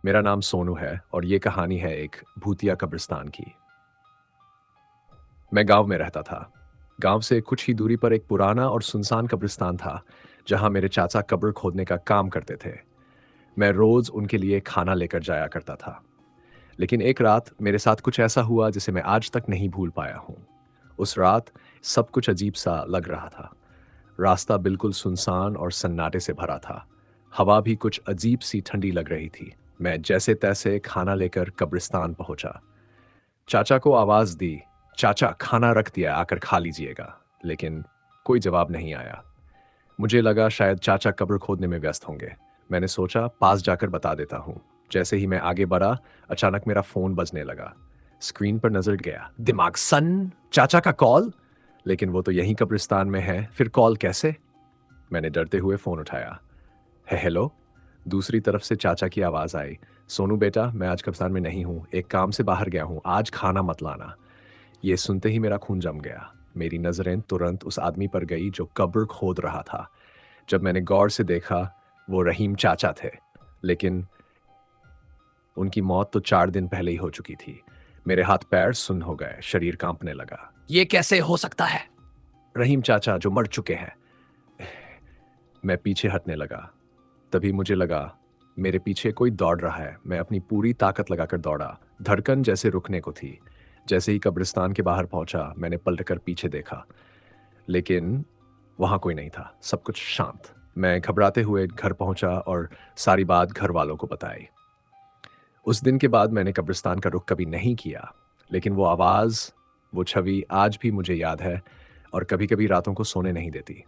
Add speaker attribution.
Speaker 1: मेरा नाम सोनू है और ये कहानी है एक भूतिया कब्रिस्तान की। मैं गांव में रहता था। गांव से कुछ ही दूरी पर एक पुराना और सुनसान कब्रिस्तान था, जहां मेरे चाचा कब्र खोदने का काम करते थे। मैं रोज उनके लिए खाना लेकर जाया करता था। लेकिन एक रात मेरे साथ कुछ ऐसा हुआ जिसे मैं आज तक नहीं भूल पाया हूं। उस रात सब कुछ अजीब सा लग रहा था। रास्ता बिल्कुल सुनसान और सन्नाटे से भरा था। हवा भी कुछ अजीब सी ठंडी लग रही थी। मैं जैसे तैसे खाना लेकर कब्रिस्तान पहुंचा। चाचा को आवाज दी, चाचा खाना रख दिया, आकर खा लीजिएगा। लेकिन कोई जवाब नहीं आया। मुझे लगा शायद चाचा कब्र खोदने में व्यस्त होंगे। मैंने सोचा पास जाकर बता देता हूं। जैसे ही मैं आगे बढ़ा, अचानक मेरा फोन बजने लगा। स्क्रीन पर नजर गया, दिमाग सन, चाचा का कॉल। लेकिन वो तो यहीं कब्रिस्तान में है, फिर कॉल कैसे? मैंने डरते हुए फोन उठाया। है हेलो। दूसरी तरफ से चाचा की आवाज आई, सोनू बेटा, मैं आज कब्रिस्तान में नहीं हूँ, एक काम से बाहर गया हूँ, आज खाना मत लाना। ये सुनते ही मेरा खून जम गया। मेरी नजरें तुरंत उस आदमी पर गई जो कब्र खोद रहा था। जब मैंने गौर से देखा, वो रहीम चाचा थे। लेकिन उनकी मौत तो 4 दिन पहले ही हो चुकी थी। मेरे हाथ पैर सुन्न हो गए, शरीर कांपने लगा। ये कैसे हो सकता है? रहीम चाचा जो मर चुके हैं। मैं पीछे हटने लगा। तभी मुझे लगा मेरे पीछे कोई दौड़ रहा है। मैं अपनी पूरी ताकत लगाकर दौड़ा। धड़कन जैसे रुकने को थी। जैसे ही कब्रिस्तान के बाहर पहुंचा, मैंने पलटकर पीछे देखा। लेकिन वहां कोई नहीं था, सब कुछ शांत। मैं घबराते हुए घर पहुंचा और सारी बात घर वालों को बताई। उस दिन के बाद मैंने कब्रिस्तान का रुख कभी नहीं किया। लेकिन वो आवाज, वो छवि आज भी मुझे याद है और कभी कभी रातों को सोने नहीं देती।